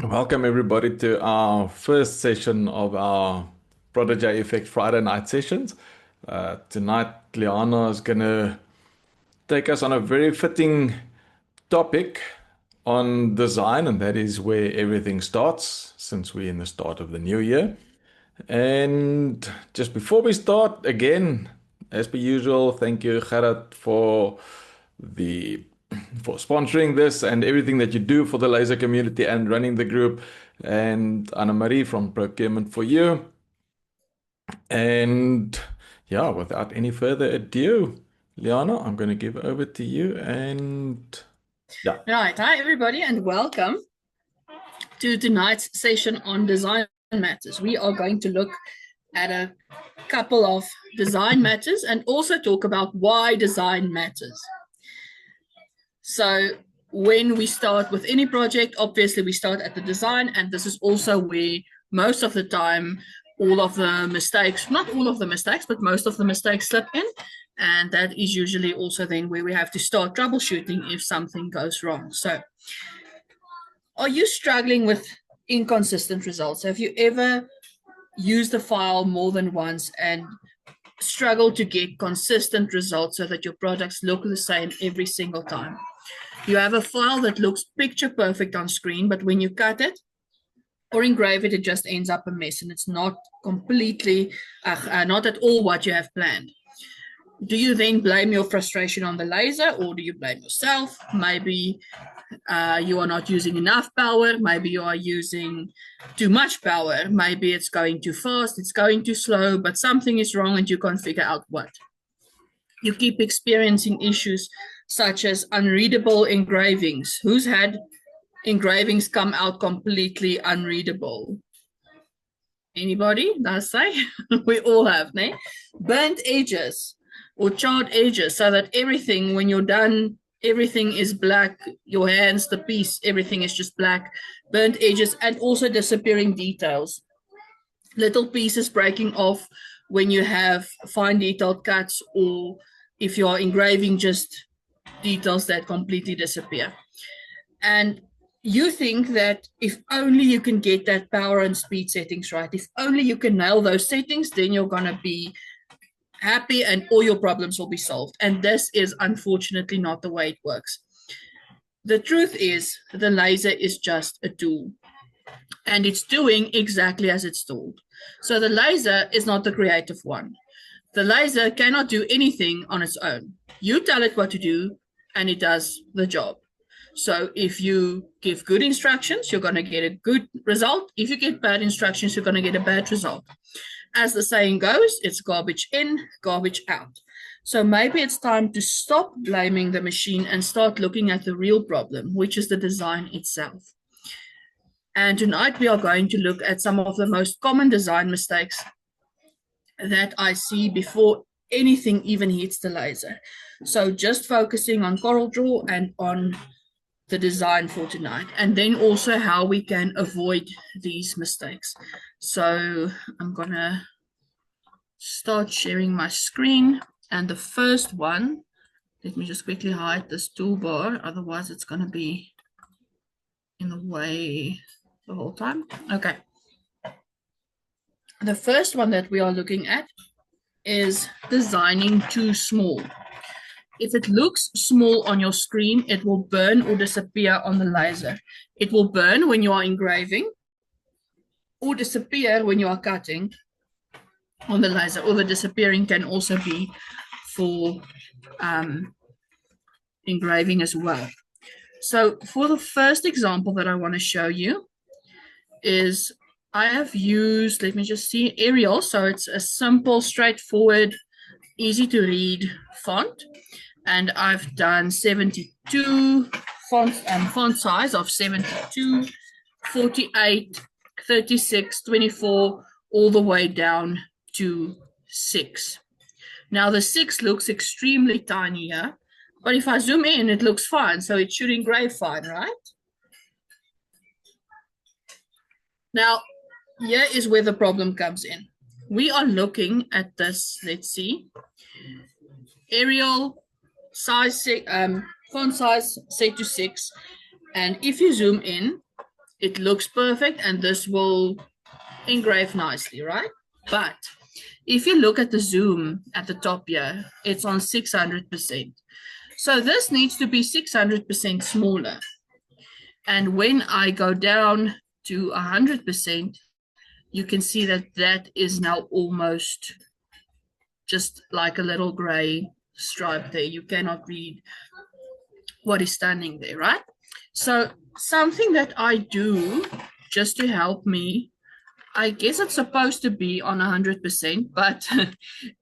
Welcome everybody to our first session of our Protege Effect Friday night sessions. Tonight, Liana is going to take us on a very fitting topic on design, and that is where everything starts since we're in the start of the new year. And just before we start, again, as per usual, thank you, Gerard, the for sponsoring this and everything that you do for the laser community and running the group, and Anna Marie from Procurement for You. And yeah, without any further ado, Liana, I'm going to give over to you. And yeah, Right, hi everybody, and welcome to tonight's session on design matters. We are going to look at a couple of design matters and also talk about why design matters. So, when we start with any project, obviously we start at the design, and this is also where most of the time all of the mistakes, not all of the mistakes, but most of the mistakes slip in. And that is usually also then where we have to start troubleshooting if something goes wrong. So, are you struggling with inconsistent results? Have you ever used a file more than once and struggled to get consistent results so that your products look the same every single time? You have a file that looks picture perfect on screen, but when you cut it or engrave it, it just ends up a mess and it's not completely, not at all what you have planned. Do you then blame your frustration on the laser, or do you blame yourself? Maybe you are not using enough power. Maybe you are using too much power. Maybe it's going too fast, it's going too slow, but something is wrong and you can't figure out what. You keep experiencing issues such as unreadable engravings. Who's had engravings come out completely unreadable? Anybody? That's say we all have, ne? Burnt edges or charred edges, so that everything, when you're done, everything is black. Your hands, the piece, everything is just black. Burnt edges and also disappearing details. Little pieces breaking off when you have fine detailed cuts, or if you are engraving just details that completely disappear. And you think that if only you can get that power and speed settings right, if only you can nail those settings, then you're going to be happy and all your problems will be solved. And this is unfortunately not the way it works. The truth is, the laser is just a tool and it's doing exactly as it's told. So the laser is not the creative one. The laser cannot do anything on its own. You tell it what to do and it does the job. So if you give good instructions, you're going to get a good result. If you give bad instructions, you're going to get a bad result. As the saying goes, it's garbage in, garbage out. So maybe it's time to stop blaming the machine and start looking at the real problem, which is the design itself. And tonight we are going to look at some of the most common design mistakes that I see before anything even hits the laser. So just focusing on CorelDRAW and on the design for tonight, and then also how we can avoid these mistakes. So I'm gonna start sharing my screen, and the first one, let me just quickly hide this toolbar, otherwise it's gonna be in the way the whole time. Okay. The first one that we are looking at is designing too small. If it looks small on your screen, it will burn or disappear on the laser. It will burn when you are engraving or disappear when you are cutting on the laser, or the disappearing can also be for engraving as well. So for the first example that I want to show you is I have used, let me just see, Arial. So it's a simple, straightforward, easy to read font. And I've done 72 font size of 72, 48, 36, 24, all the way down to 6. Now the 6 looks extremely tiny here, but if I zoom in, it looks fine. So it should engrave fine, right? Now, here is where the problem comes in. We are looking at this, let's see, Arial size, font size set to 6, and if you zoom in, it looks perfect and this will engrave nicely, right? But if you look at the zoom at the top here, it's on 600%. So this needs to be 600% smaller. And when I go down to 100%, you can see that that is now almost just like a little gray stripe there. You cannot read what is standing there, right? So something that I do just to help me, I guess it's supposed to be on 100%, but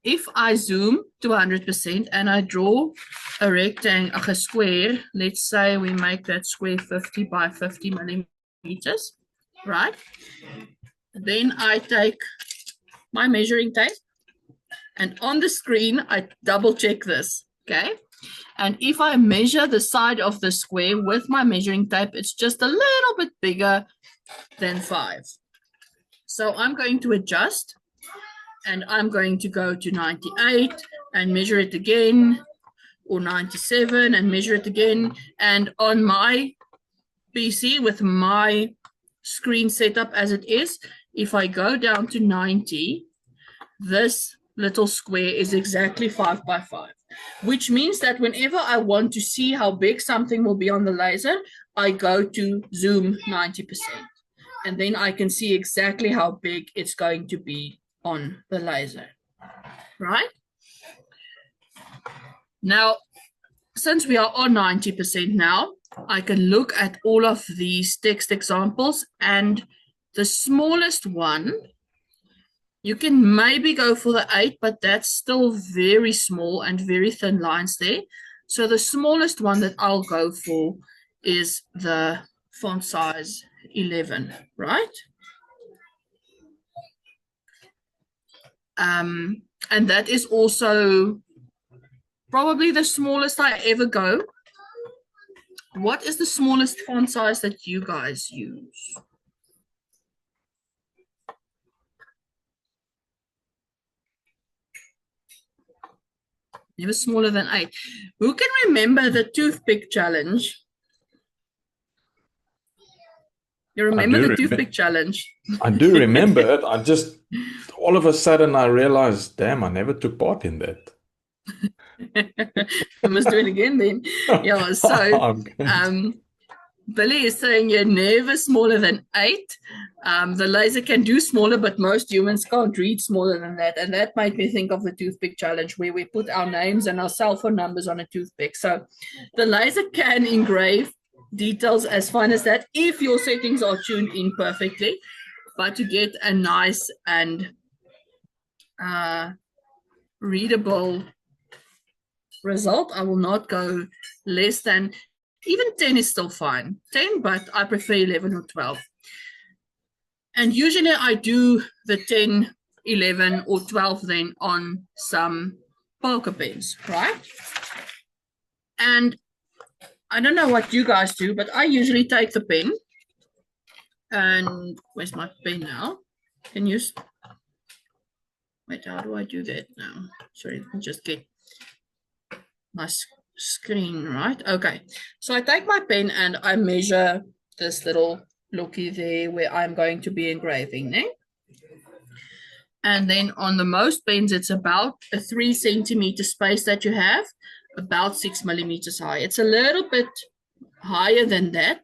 if I zoom to 100% and I draw a rectangle, a square, let's say we make that square 50 by 50 millimeters, right? Then I take my measuring tape and on the screen, I double check this, okay? And if I measure the side of the square with my measuring tape, it's just a little bit bigger than 5. So I'm going to adjust and I'm going to go to 98 and measure it again, or 97 and measure it again. And on my PC with my screen set up as it is, if I go down to 90, this little square is exactly 5 by 5, which means that whenever I want to see how big something will be on the laser, I go to zoom 90%. And then I can see exactly how big it's going to be on the laser, right? Now, since we are on 90% now, I can look at all of these text examples, and the smallest one, you can maybe go for the 8, but that's still very small and very thin lines there. So the smallest one that I'll go for is the font size 11, right? And that is also probably the smallest I ever go. What is the smallest font size that you guys use? Never smaller than 8. Who can remember the toothpick challenge? You remember the toothpick challenge? I do remember it. I just, all of a sudden, I realized, damn, I never took part in that. You must do it again then. Yeah, so Billy is saying you're never smaller than 8. The laser can do smaller, but most humans can't read smaller than that. And that made me think of the toothpick challenge, where we put our names and our cell phone numbers on a toothpick. So the laser can engrave details as fine as that if your settings are tuned in perfectly. But to get a nice and readable result, I will not go less than, even 10 is still fine, 10, but I prefer 11 or 12. And usually I do the 10, 11 or 12 then on some poker pens, right? And I don't know what you guys do, but I usually take the pen and where's my pen now? Can you, wait, how do I do that now? Sorry, let me just get my screen right. Okay, so I take my pen and I measure this little looky there where I'm going to be engraving, eh? And then on the most pens, it's about a 3 centimeter space that you have, about 6 millimeters high. It's a little bit higher than that,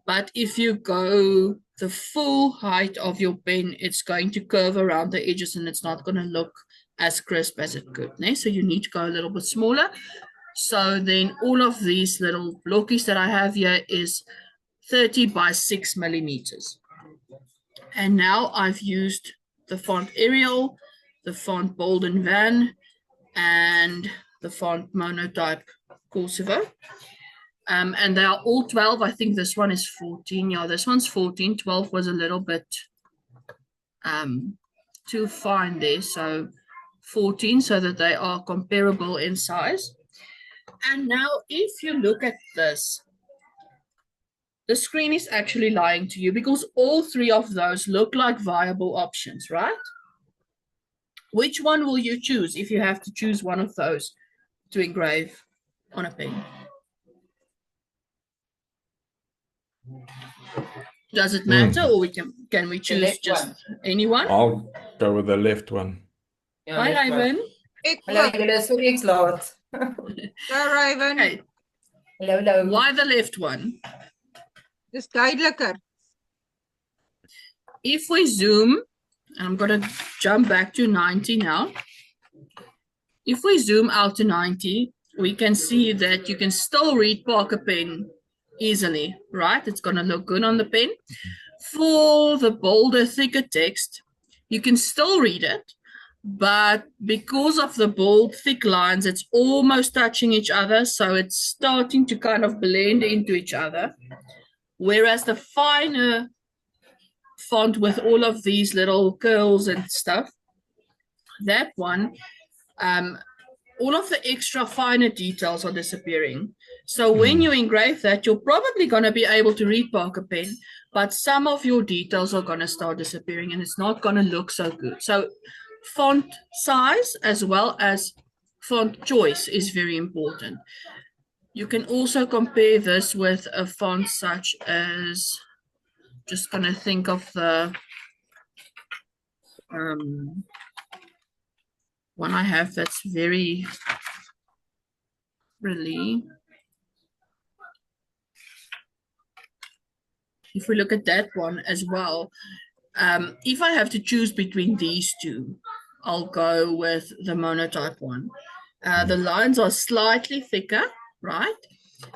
but if you go the full height of your pen, it's going to curve around the edges and it's not going to look as crisp as it could, eh? So you need to go a little bit smaller. So then all of these little blockies that I have here is 30 by 6 millimeters. And now I've used the font Arial, the font Bold and Van, and the font Monotype Corsivo. And they are all 12. I think this one is 14. Yeah, this one's 14. 12 was a little bit too fine there. So 14, so that they are comparable in size. And now if you look at this, the screen is actually lying to you because all 3 of those look like viable options, right? Which one will you choose if you have to choose one of those to engrave on a pen? Does it matter, or can we choose left just one. anyone? I'll go with the left one. Ja, Hi, left one. Ivan. Hallo julle, sorry ek's laat. Daar Raven, Okay, Hallo. why the left one? dis duideliker. If we zoom, and I'm going to jump back to 90 now. If we zoom out to 90, we can see that you can still read Parker Pen easily, right? It's going to look good on the pen. For the bolder, thicker text, you can still read it, but because of the bold, thick lines, it's almost touching each other, so it's starting to kind of blend into each other. Whereas the finer font with all of these little curls and stuff, that one, all of the extra finer details are disappearing. So when you engrave that, you're probably going to be able to read Parker Pen, but some of your details are going to start disappearing and it's not going to look so good. So font size as well as font choice is very important. You can also compare this with a font such as, just going to think of the one I have that's very really. If we look at that one as well, if I have to choose between these two, I'll go with the monotype one. The lines are slightly thicker, right?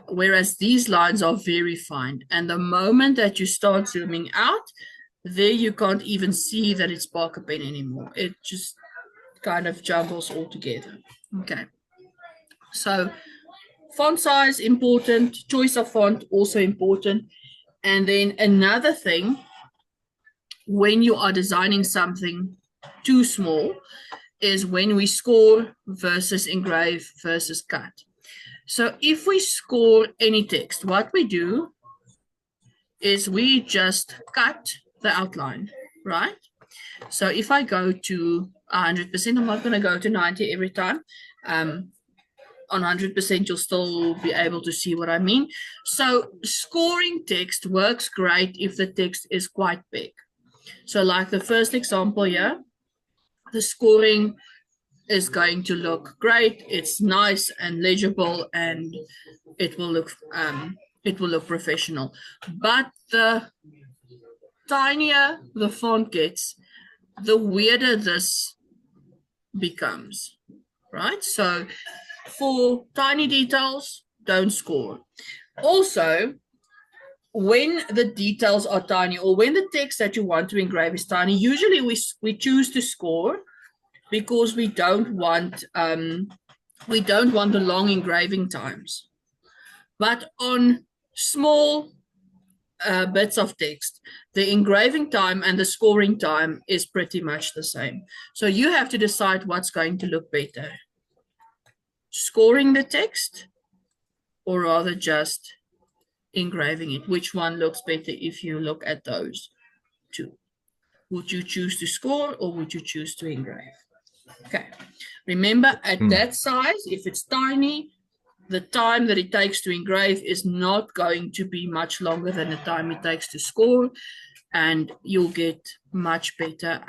Whereas these lines are very fine. And the moment that you start zooming out, there you can't even see that it's Parker Pen anymore. It just kind of jumbles all together. Okay. So font size important, choice of font also important. And then another thing, when you are designing something too small, is when we score versus engrave versus cut. So if we score any text, what we do is we just cut the outline, right? So if I go to 100%, I'm not going to go to 90 every time. On 100%, you'll still be able to see what I mean. So scoring text works great if the text is quite big. So like the first example here, the scoring is going to look great. It's nice and legible, and it will look professional. But the tinier the font gets, the weirder this becomes, right? So for tiny details, don't score. Also, when the details are tiny, or when the text that you want to engrave is tiny, usually we choose to score because we don't want the long engraving times. But on small bits of text, the engraving time and the scoring time is pretty much the same. So you have to decide what's going to look better. Scoring the text, or rather just engraving it. Which one looks better if you look at those two? Would you choose to score, or would you choose to engrave? Okay, remember at that size, if it's tiny, the time that it takes to engrave is not going to be much longer than the time it takes to score, and you'll get much better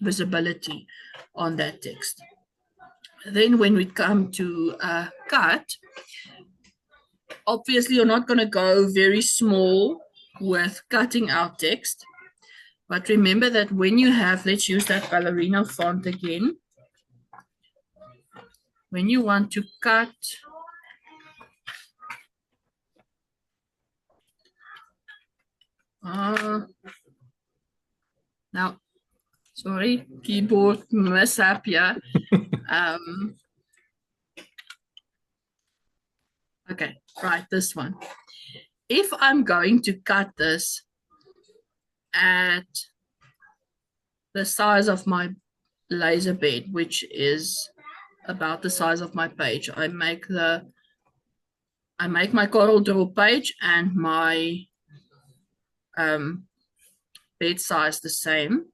visibility on that text. Then when we come to cut, obviously you're not going to go very small with cutting out text. But remember that when you have, let's use that ballerina font again. When you want to cut, now, sorry, keyboard mishap here. Okay, right, this one. If I'm going to cut this at the size of my laser bed, which is about the size of my page, I make my CorelDRAW page and my bed size the same,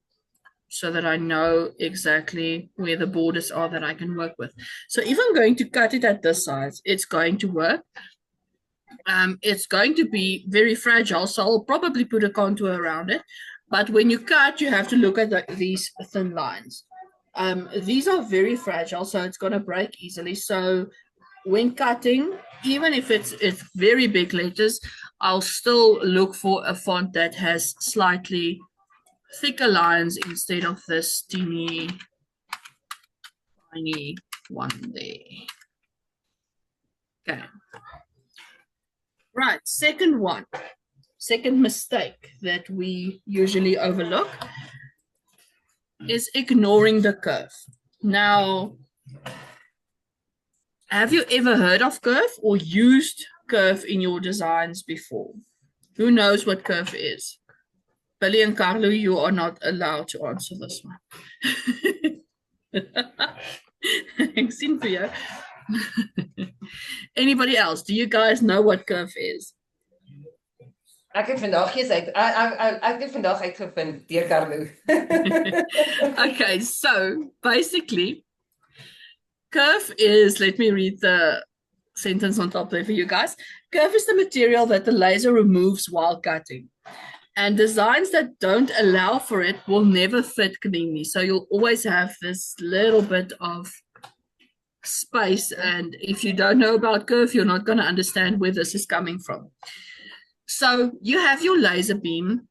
so that I know exactly where the borders are that I can work with. So if I'm going to cut it at this size, it's going to work. it's going to be very fragile, so I'll probably put a contour around it. But when you cut, you have to look at these thin lines. These are very fragile, so it's going to break easily. So when cutting, even if it's very big letters, I'll still look for a font that has slightly thicker lines instead of this teeny tiny one there. Okay. Right, second mistake that we usually overlook is ignoring the curve. Now, have you ever heard of curve or used curve in your designs before? Who knows what curve is? Billy and Carlo, you are not allowed to answer this one. Ek sien vir jou. Anybody else? Do you guys know what curve is? Ek het vandag uitgevind deur Carlo. Okay, so basically, curve is, let me read the sentence on top there for you guys. Curve is the material that the laser removes while cutting. And designs that don't allow for it will never fit cleanly. So you'll always have this little bit of space. And if you don't know about curve, you're not going to understand where this is coming from. So you have your laser beam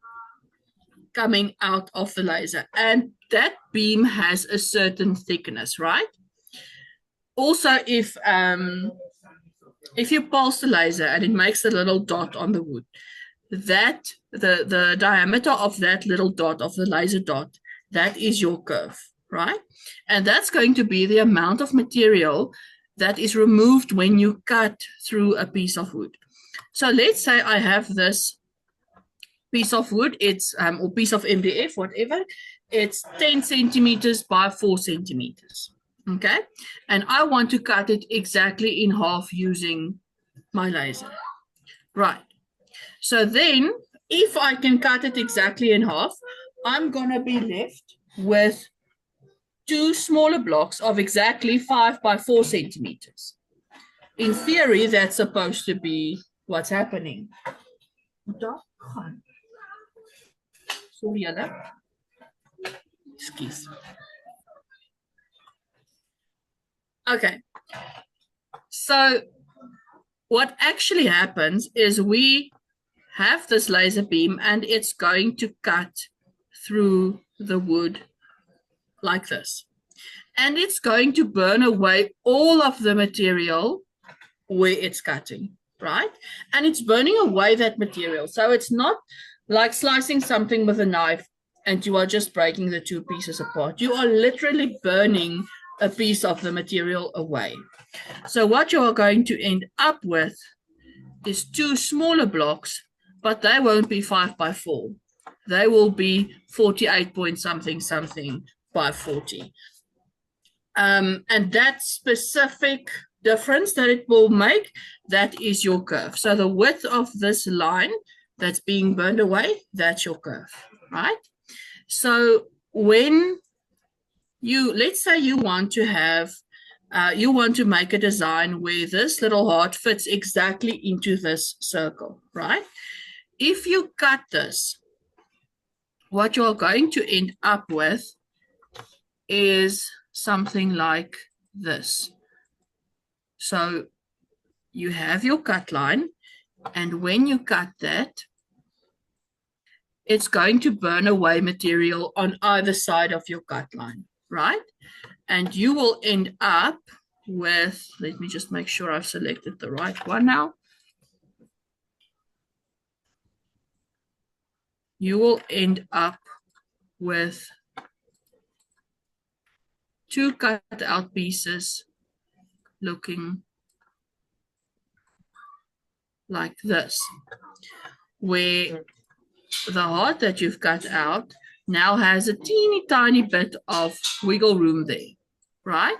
coming out of the laser. And that beam has a certain thickness, right? Also, if you pulse the laser and it makes a little dot on the wood, that the diameter of that little dot, of the laser dot, that is your curve, right? And that's going to be the amount of material that is removed when you cut through a piece of wood. So let's say I have this piece of wood, it's or piece of MDF, whatever, it's 10 centimeters by 4 centimeters. Okay, and I want to cut it exactly in half using my laser. Right. So then, if I can cut it exactly in half, I'm going to be left with 2 smaller blocks of exactly 5 by 4 centimeters. In theory, that's supposed to be what's happening. Sorry, excuse. Okay, so what actually happens is we have this laser beam and it's going to cut through the wood like this. And it's going to burn away all of the material where it's cutting, right? And it's burning away that material. So it's not like slicing something with a knife and you are just breaking the 2 pieces apart. You are literally burning a piece of the material away. So what you are going to end up with is 2 smaller blocks, but they won't be 5 by 4. They will be 48 point something by 40. And that specific difference that it will make, that is your curve. So the width of this line that's being burned away, that's your curve, right? So when let's say you want to have, you want to make a design where this little heart fits exactly into this circle, right? If you cut this, what you're going to end up with is something like this. So you have your cut line, and when you cut that, it's going to burn away material on either side of your cut line, right? And you will end up with, let me just make sure I've selected the right one now. You will end up with 2 cut out pieces looking like this, where the heart that you've cut out now has a teeny tiny bit of wiggle room there, right?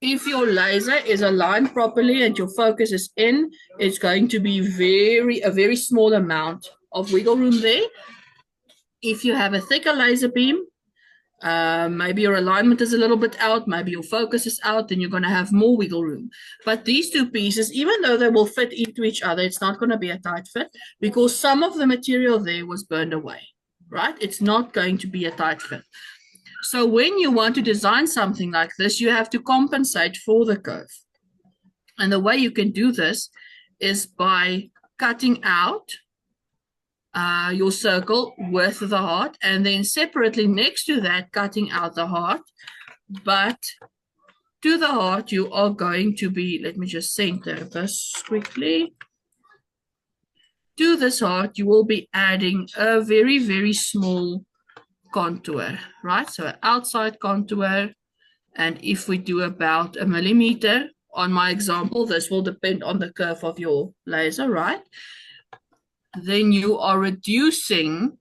If your laser is aligned properly and your focus is in, it's going to be a very small amount of wiggle room there. If you have a thicker laser beam, maybe your alignment is a little bit out, maybe your focus is out, then you're going to have more wiggle room. But these two pieces, even though they will fit into each other, it's not going to be a tight fit because some of the material there was burned away, right? It's not going to be a tight fit. So when you want to design something like this, you have to compensate for the curve. And the way you can do this is by cutting out your circle with the heart, and then separately next to that, cutting out the heart. But to the heart, you are going to be, let me just center this quickly. To this heart, you will be adding a very, very small contour, right? So an outside contour. And if we do about 1 millimeter on my example, this will depend on the curve of your laser, right? Then you are reducing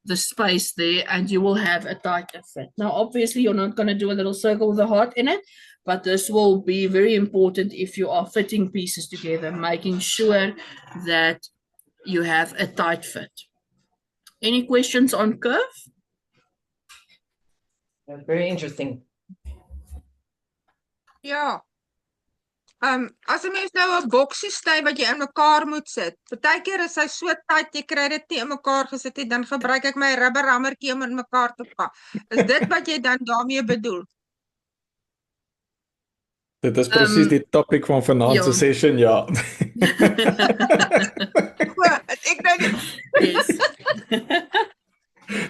the space there and you will have a tighter fit. Now, obviously, you're not going to do a little circle with a heart in it, but this will be very important if you are fitting pieces together, making sure that you have a tight fit. Any questions on curve? Very interesting. Ja. As 'n mens nou 'n boksie sny wat jy in mekaar moet sit. Partykeer is hy so tight jy kry dit nie in mekaar gesit nie, dan gebruik ek my rubber hammertjie om in mekaar te pak. Is dit wat jy dan daarmee bedoel? Dit is presies die topic van vanaand se session, ja. Ek nou nie. Yes.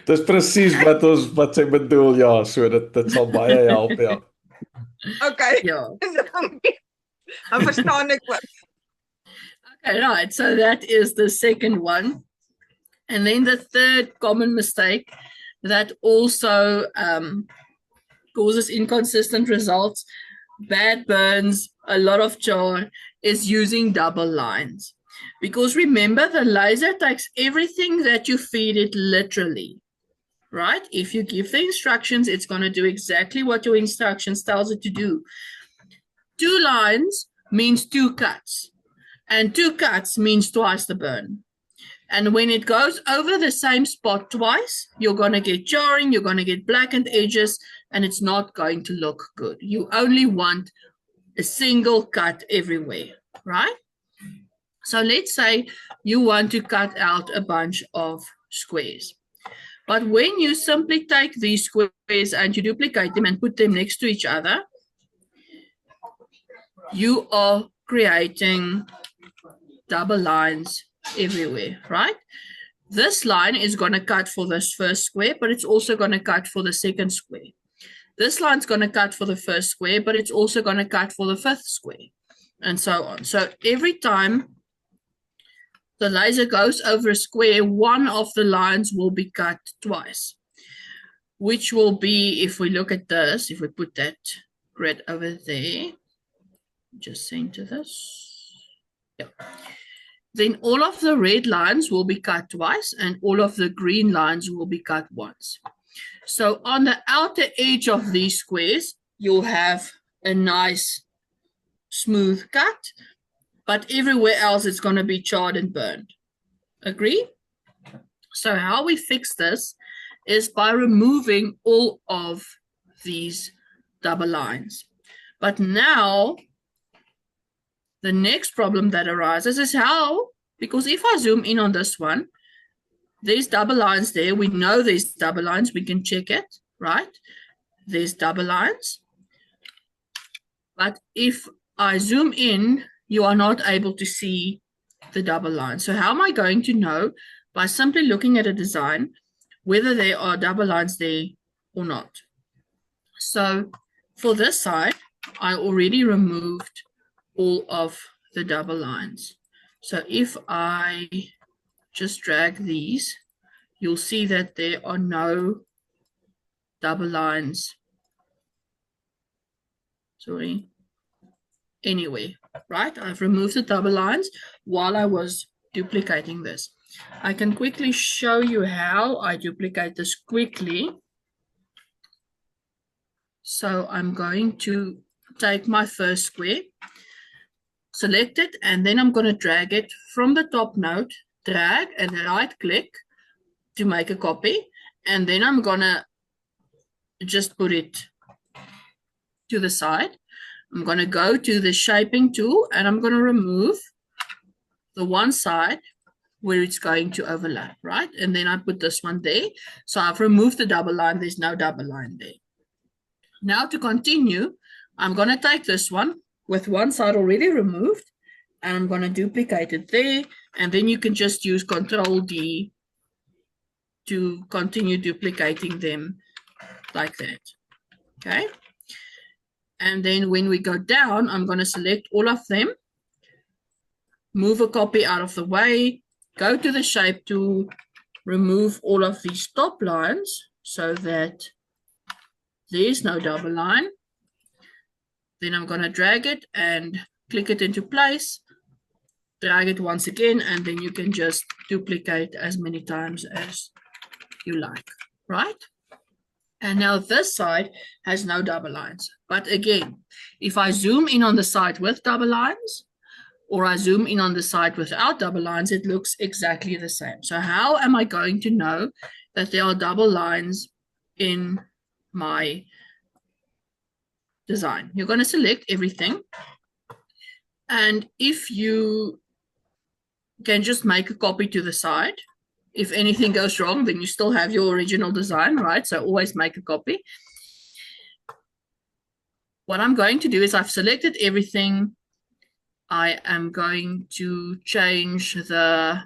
Dis presies wat sy bedoel, ja, so dit sal baie help, ja. Okay. Ja. I verstaan ek wat. Okay, right. So that is the second one. And then the third common mistake that also causes inconsistent results, bad burns, a lot of char, is using double lines. Because remember, the laser takes everything that you feed it literally, right? If you give the instructions, it's going to do exactly what your instructions tells it to do. 2 lines means 2 cuts, and 2 cuts means twice the burn. And when it goes over the same spot twice, you're going to get jarring, you're going to get blackened edges, and it's not going to look good. You only want a single cut everywhere, right? So let's say you want to cut out a bunch of squares. But when you simply take these squares and you duplicate them and put them next to each other, you are creating double lines everywhere, right? This line is going to cut for this first square, but it's also going to cut for the second square. This line's going to cut for the first square, but it's also going to cut for the 5th square, and so on. So every time the laser goes over a square, one of the lines will be cut twice, which will be, if we look at this, if we put that grid over there, just center this. Yeah. Then all of the red lines will be cut twice and all of the green lines will be cut once. So on the outer edge of these squares, you'll have a nice smooth cut, but everywhere else it's going to be charred and burned. Agree? So how we fix this is by removing all of these double lines. But now the next problem that arises is how, because if I zoom in on this one, there's double lines there. We know there's double lines. We can check it, right? There's double lines. But if I zoom in, you are not able to see the double lines. So how am I going to know? By simply looking at a design, whether there are double lines there or not. So for this side, I already removed all of the double lines. So if I just drag these, you'll see that there are no double lines. Sorry. Anyway, right? I've removed the double lines while I was duplicating this. I can quickly show you how I duplicate this quickly. So I'm going to take my first square, select it, and then I'm going to drag it from the top node, drag and right click to make a copy. And then I'm going to just put it to the side. I'm going to go to the shaping tool and I'm going to remove the one side where it's going to overlap, right? And then I put this one there. So I've removed the double line. There's no double line there. Now to continue, I'm going to take this one with one side already removed and I'm going to duplicate it there. And then you can just use Control D to continue duplicating them like that. Okay. And then when we go down, I'm going to select all of them, move a copy out of the way, go to the shape tool, remove all of these top lines so that there's no double line. Then I'm going to drag it and click it into place, drag it once again, and then you can just duplicate as many times as you like, right? And now this side has no double lines. But again, if I zoom in on the side with double lines, or I zoom in on the side without double lines, it looks exactly the same. So how am I going to know that there are double lines in my design? You're going to select everything. And if you can just make a copy to the side, if anything goes wrong, then you still have your original design, right? So always make a copy. What I'm going to do is I've selected everything. I am going to change the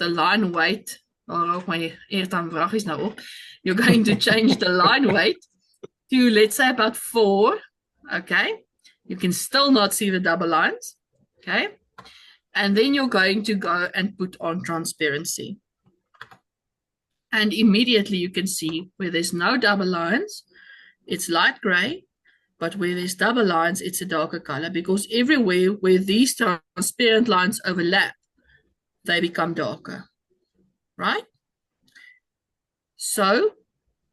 line weight. Oh, my eertandwag is nou op. You're going to change the line weight to, let's say, about 4. Okay. You can still not see the double lines. Okay. And then you're going to go and put on transparency. And immediately you can see where there's no double lines, it's light gray, but where there's double lines, it's a darker color, because everywhere where these transparent lines overlap, they become darker, right? So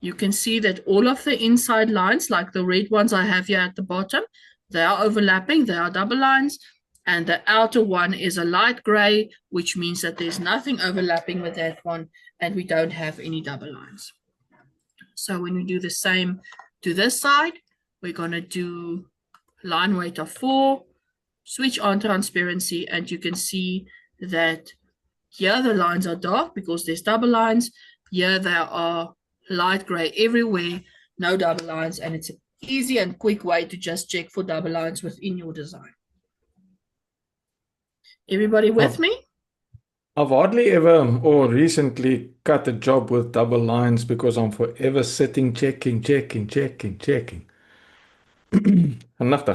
you can see that all of the inside lines, like the red ones I have here at the bottom, they are overlapping, they are double lines. And the outer one is a light gray, which means that there's nothing overlapping with that one, and we don't have any double lines. So when we do the same to this side, we're going to do line weight of 4, switch on transparency, and you can see that here the lines are dark because there's double lines. Here there are light gray everywhere, no double lines, and it's an easy and quick way to just check for double lines within your design. Everybody with me? I've hardly ever or recently cut a job with double lines because I'm forever sitting, checking. And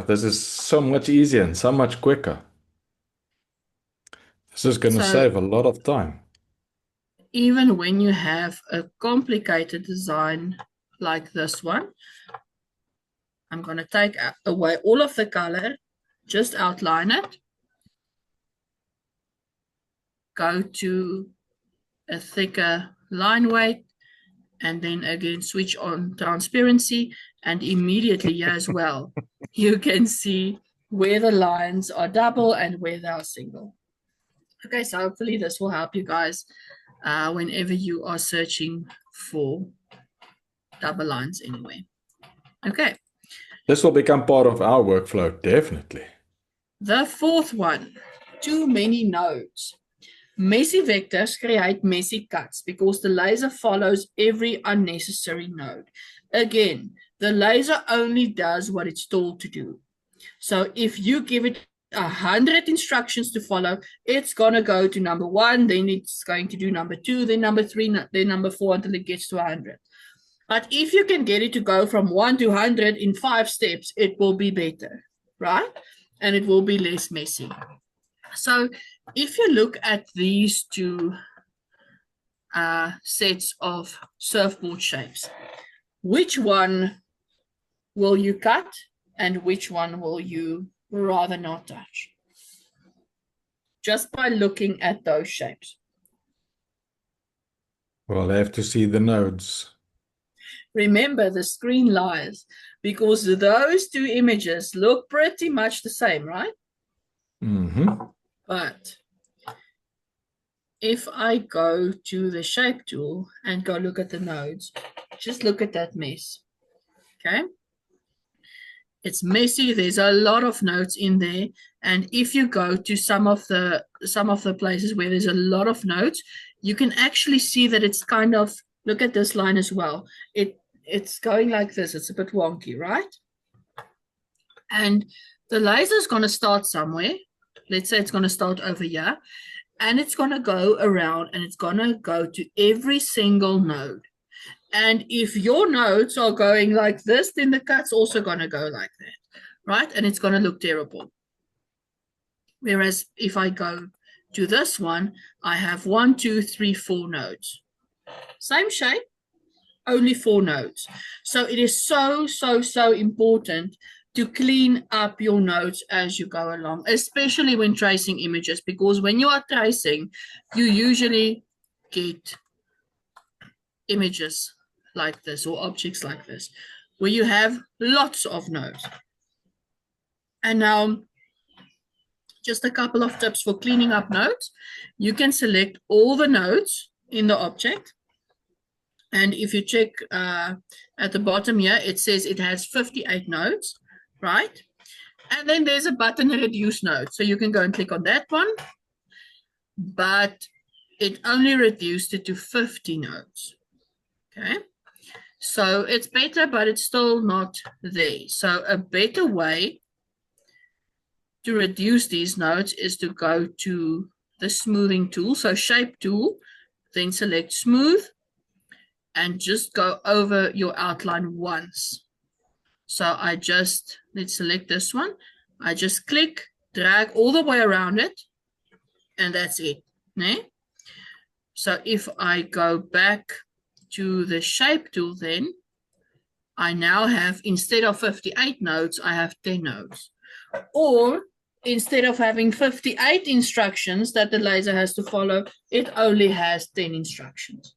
this is so much easier and so much quicker. This is going to save a lot of time. Even when you have a complicated design like this one, I'm going to take away all of the color, just outline it. Go to a thicker line weight, and then again switch on transparency, and immediately here as well you can see where the lines are double and where they are single. Okay, so hopefully this will help you guys whenever you are searching for double lines anyway. Okay, this will become part of our workflow, definitely. The fourth one, too many nodes. Messy vectors create messy cuts because the laser follows every unnecessary node. Again, the laser only does what it's told to do. So if you give it 100 instructions to follow, it's going to go to number 1, then it's going to do number 2, then number 3, then number 4 until it gets to 100. But if you can get it to go from 1 to 100 in 5 steps, it will be better, right? And it will be less messy. So if you look at these two sets of surfboard shapes, which one will you cut and which one will you rather not touch? Just by looking at those shapes. Well, I have to see the nodes. Remember, the screen lies because those two images look pretty much the same, right? Mm-hmm. But if I go to the shape tool and go look at the nodes, just look at that mess. Okay. It's messy. There's a lot of notes in there. And if you go to some of the places where there's a lot of notes, you can actually see that it's kind of, look at this line as well. It's going like this. It's a bit wonky, right? And the laser is going to start somewhere. Let's say it's going to start over here. And it's going to go around and it's going to go to every single node. And if your nodes are going like this, then the cut's also going to go like that, right? And it's going to look terrible. Whereas if I go to this one, I have 1, 2, 3, 4 nodes. Same shape, only 4 nodes. So it is so, so, so important to clean up your nodes as you go along, especially when tracing images, because when you are tracing, you usually get images like this or objects like this, where you have lots of nodes. And now, just a couple of tips for cleaning up nodes. You can select all the nodes in the object. And if you check at the bottom here, it says it has 58 nodes, right? And then there's a button, reduce node. So you can go and click on that one, but it only reduced it to 50 nodes, okay? So it's better, but it's still not there. So a better way to reduce these nodes is to go to the smoothing tool. So shape tool, then select smooth and just go over your outline once. So I just, let's select this one. I just click, drag all the way around it, and that's it. Nee? So if I go back to the shape tool, then I now have, instead of 58 nodes, I have 10 nodes. Or instead of having 58 instructions that the laser has to follow, it only has 10 instructions.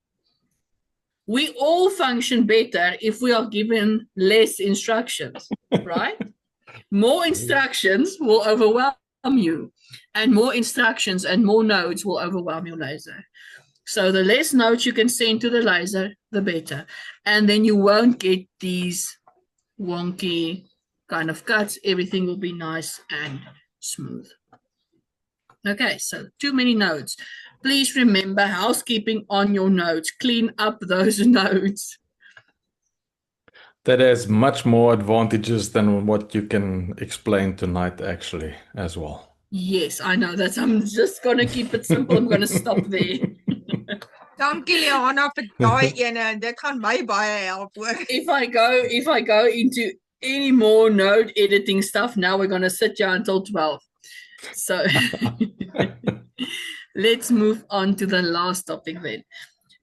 We all function better if we are given less instructions, right? More instructions will overwhelm you, and more instructions and more nodes will overwhelm your laser. So the less nodes you can send to the laser, the better. And then you won't get these wonky kind of cuts. Everything will be nice and smooth. Okay, so too many nodes. Please remember housekeeping on your nodes. Clean up those nodes. That has much more advantages than what you can explain tonight, actually, as well. Yes, I know that. I'm just going to keep it simple. I'm going to stop there. Dankie Liana vir daai ene. Dit gaan my baie help hoor. If I go into any more node editing stuff, now we're going to sit here until 12. So let's move on to the last topic then.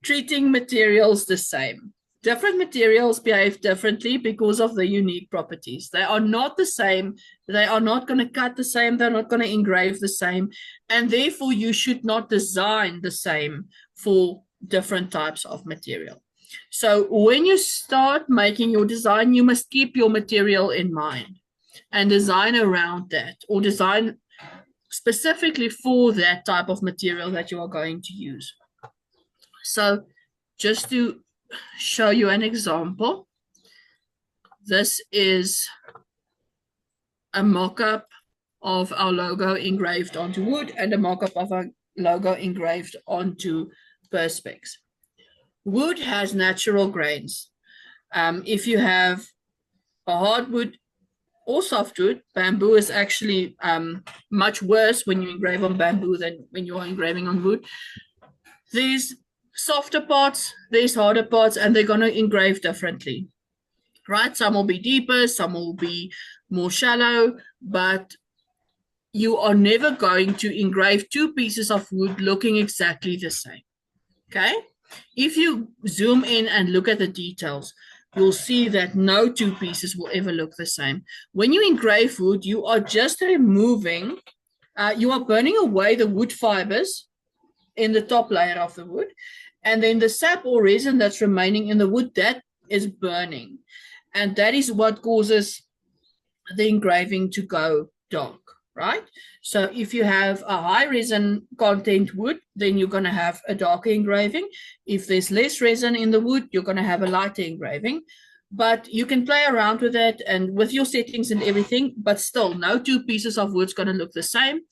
Treating materials the same. Different materials behave differently because of the unique properties. They are not the same. They are not going to cut the same. They're not going to engrave the same. And therefore, you should not design the same for different types of material. So when you start making your design, you must keep your material in mind and design around that, or design specifically for that type of material that you are going to use. So just to show you an example, this is a mock-up of our logo engraved onto wood and a mock-up of our logo engraved onto Perspex. Wood has natural grains. If you have a hardwood or softwood, bamboo is actually much worse when you engrave on bamboo than when you are engraving on wood. There's softer parts, there's harder parts, and they're going to engrave differently, right? Some will be deeper, some will be more shallow, but you are never going to engrave two pieces of wood looking exactly the same, okay? If you zoom in and look at the details, you'll see that no two pieces will ever look the same. When you engrave wood, you are just removing, you are burning away the wood fibers in the top layer of the wood, and then the sap or resin that's remaining in the wood, that is burning. And that is what causes the engraving to go dark, right? So if you have a high resin content wood, then you're going to have a darker engraving. If there's less resin in the wood, you're going to have a lighter engraving. But you can play around with it and with your settings and everything, but still, no two pieces of wood's going to look the same.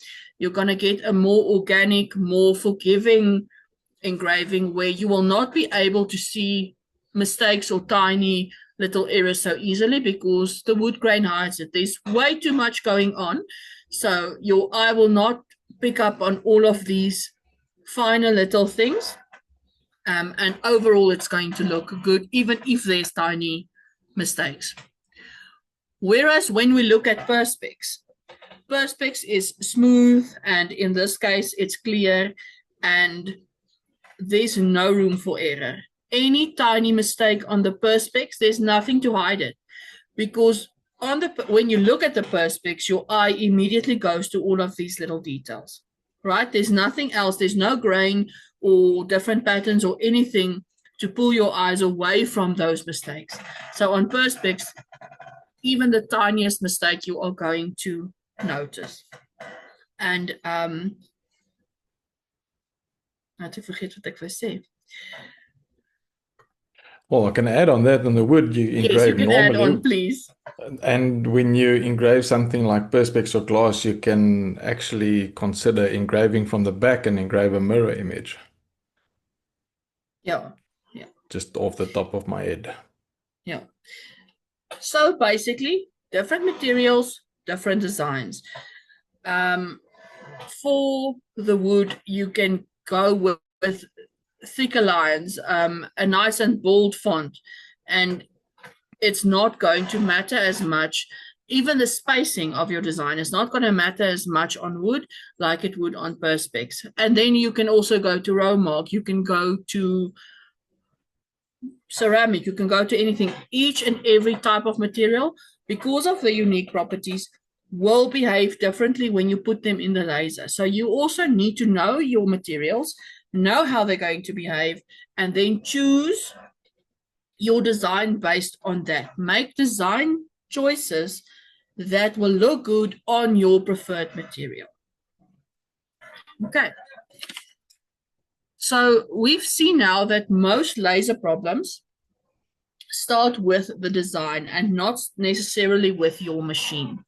You're going to get a more organic, more forgiving engraving where you will not be able to see mistakes or tiny little errors so easily because the wood grain hides it. There's way too much going on. So your eye will not pick up on all of these finer little things. And overall, it's going to look good, even if there's tiny mistakes. Whereas when we look at Perspex, Perspex is smooth, and in this case, it's clear, and there's no room for error. Any tiny mistake on the Perspex, there's nothing to hide it, because when you look at the Perspex, your eye immediately goes to all of these little details, right? There's nothing else. There's no grain or different patterns or anything to pull your eyes away from those mistakes. So on Perspex, even the tiniest mistake you are going to notice. And I had to forget what I said. Well, I can add on that. On the wood you Yes, you engrave can add normally, on, please. and when you engrave something like Perspex or glass, you can actually consider engraving from the back and engrave a mirror image. Yeah. Just off the top of my head. Yeah. So basically, different materials, different designs. For the wood, you can go with thicker lines, a nice and bold font, and it's not going to matter as much. Even the spacing of your design is not going to matter as much on wood like it would on Perspex. And then you can also go to Rowmark, you can go to ceramic, you can go to anything. Each and every type of material, because of the unique properties, will behave differently when you put them in the laser. So you also need to know your materials, know how they're going to behave, and then choose your design based on that. Make design choices that will look good on your preferred material. Okay. So we've seen now that most laser problems start with the design and not necessarily with your machine.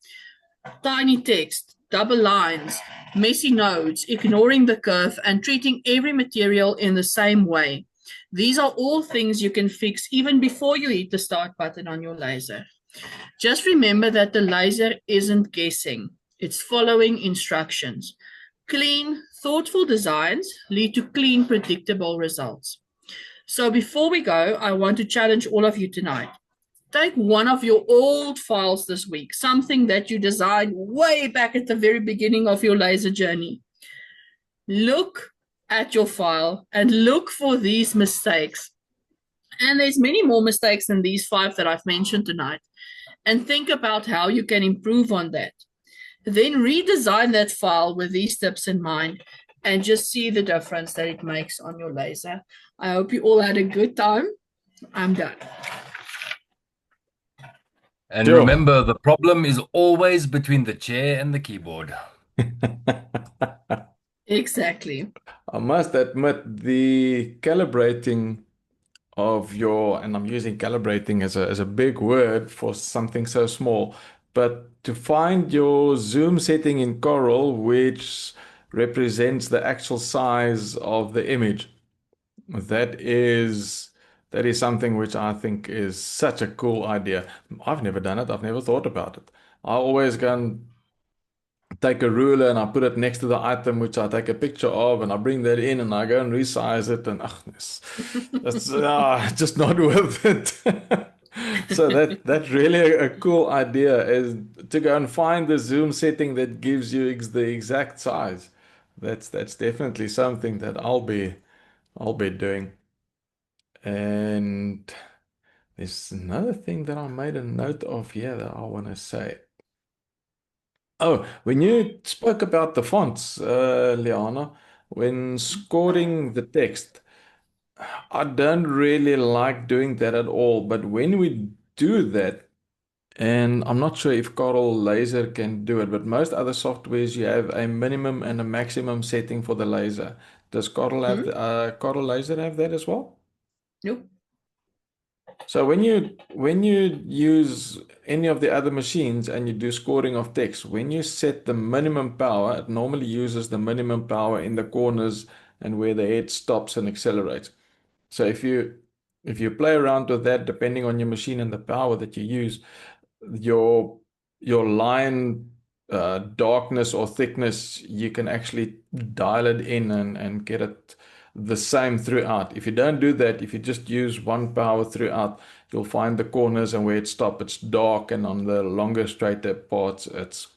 Tiny text, double lines, messy nodes, ignoring the curve, and treating every material in the same way. These are all things you can fix even before you hit the start button on your laser. Just remember that the laser isn't guessing. It's following instructions. Clean, thoughtful designs lead to clean, predictable results. So before we go, I want to challenge all of you tonight. Take one of your old files this week, something that you designed way back at the very beginning of your laser journey. Look at your file and look for these mistakes. And there's many more mistakes than these 5 that I've mentioned tonight. And think about how you can improve on that. Then redesign that file with these tips in mind and just see the difference that it makes on your laser. I hope you all had a good time. I'm done. And Sure. remember, the problem is always between the chair and the keyboard. Exactly. I must admit, the calibrating of your, and I'm using calibrating as a big word for something so small, but to find your zoom setting in Corel, which represents the actual size of the image, that is something which I think is such a cool idea. I've never done it. I've never thought about it. I always go and take a ruler and I put it next to the item which I take a picture of, and I bring that in and I go and resize it, and that's just not worth it. So that's really a cool idea, is to go and find the zoom setting that gives you the exact size. That's definitely something that I'll be doing. And there's another thing that I made a note of here that I want to say. Oh, when you spoke about the fonts, Liana, when scoring the text, I don't really like doing that at all. But when we do that, And I'm not sure if Coral Laser can do it, but most other softwares you have a minimum and a maximum setting for the laser. Does Coral have Coral Laser have that as well? Nope. So when you use any of the other machines and you do scoring of text, when you set the minimum power, it normally uses the minimum power in the corners and where the head stops and accelerates. So if you play around with that, depending on your machine and the power that you use, your line darkness or thickness, you can actually dial it in and get it the same throughout. If you don't do that, if you just use one power throughout, you'll find the corners and where it stops, it's dark, and on the longer, straighter parts, it's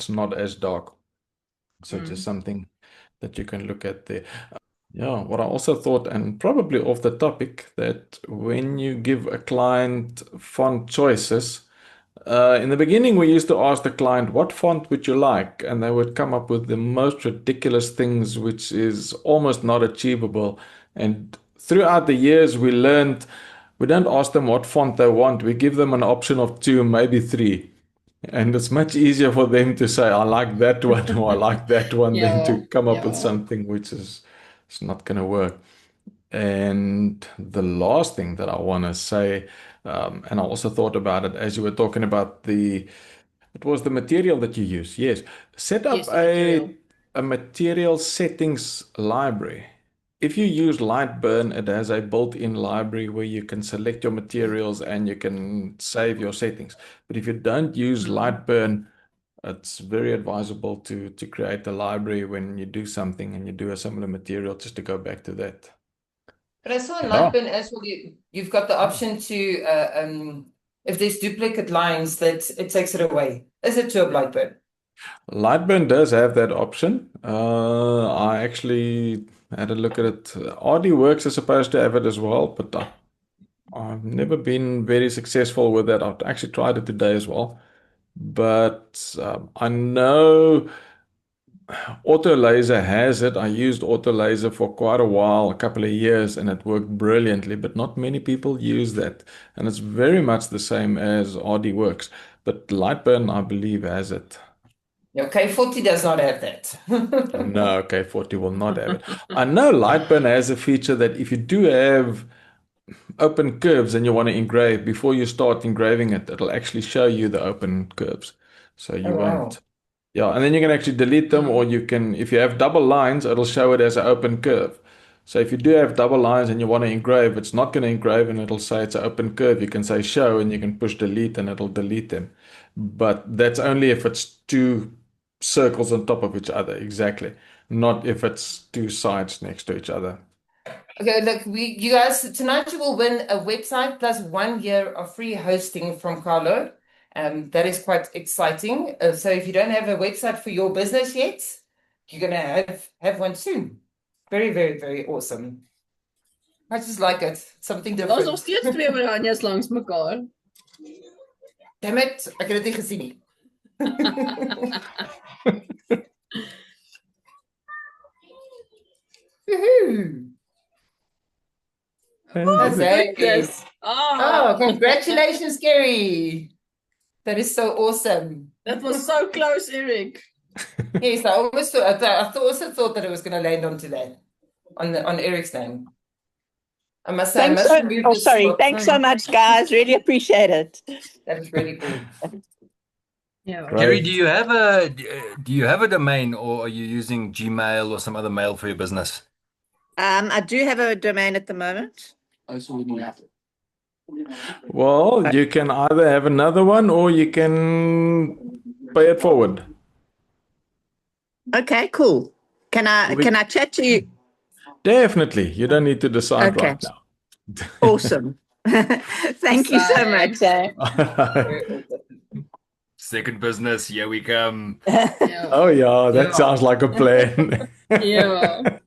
not as dark. So just something that you can look at there. Yeah, what I also thought, and probably off the topic, that when you give a client font choices, in the beginning, we used to ask the client, what font would you like? And they would come up with the most ridiculous things, which is almost not achievable. And throughout the years, we learned we don't ask them what font they want. We give them an option of two, maybe three. And it's much easier for them to say, I like that one or I like that one than to come up with something which is it's not going to work. And the last thing that I want to say, and I also thought about it as you were talking about it was the material that you use. Yes. Set up Yes, the material. a material settings library. If you use Lightburn, it has a built-in library where you can select your materials and you can save your settings. But if you don't use Lightburn, it's very advisable to create a library when you do something and you do a similar material, just to go back to that. But I saw in Yeah. Lightburn as well, you've got the option to, if there's duplicate lines, that it takes it away. Is it to a Lightburn? Lightburn does have that option. I actually had a look at it. RDWorks is supposed to have it as well, but I've never been very successful with that. I've actually tried it today as well. But I know Autolaser has it. I used Autolaser for quite a while, a couple of years, and it worked brilliantly, but not many people use that. And it's very much the same as RDWorks. But Lightburn, I believe, has it. K40 does not have that. No, K40 will not have it. I know Lightburn has a feature that if you do have open curves and you want to engrave, before you start engraving it, it'll actually show you the open curves. So you Oh, wow. won't. Yeah, and then you can actually delete them, or you can, if you have double lines, it'll show it as an open curve. So if you do have double lines and you want to engrave, it's not going to engrave and it'll say it's an open curve. You can say show and you can push delete and it'll delete them. But that's only if it's two circles on top of each other, exactly. Not if it's two sides next to each other. Okay, look, you guys, tonight you will win a website plus 1 year of free hosting from Carlo. That is quite exciting. So if you don't have a website for your business yet, you're going to have one soon. Very, very, very awesome. I just like it. Something Daar's nog different. steeds twee oranjes langs mekaar. Damn it, ek het dit nie gesien nie. Woohoo! That's it. Yes. Oh, congratulations, Gary. That is so awesome. That was so close, Eric. Yes, I almost thought, I also thought that it was going to land onto that, on Eric's name. I must say, I Thanks must so, remove oh, this sorry. swap. Thanks so much, guys. Really appreciate it. That is really cool. Yeah. Gary, Right. do you have a domain, or are you using Gmail or some other mail for your business? I do have a domain at the moment. Well, you can either have another one or you can pay it forward. Okay, cool. Can I chat to you? Definitely. You don't need to decide Okay. right now. Awesome. Thank you so much. Second business, here we come. Yeah. Oh, yeah, that Yeah. sounds like a plan. Yeah.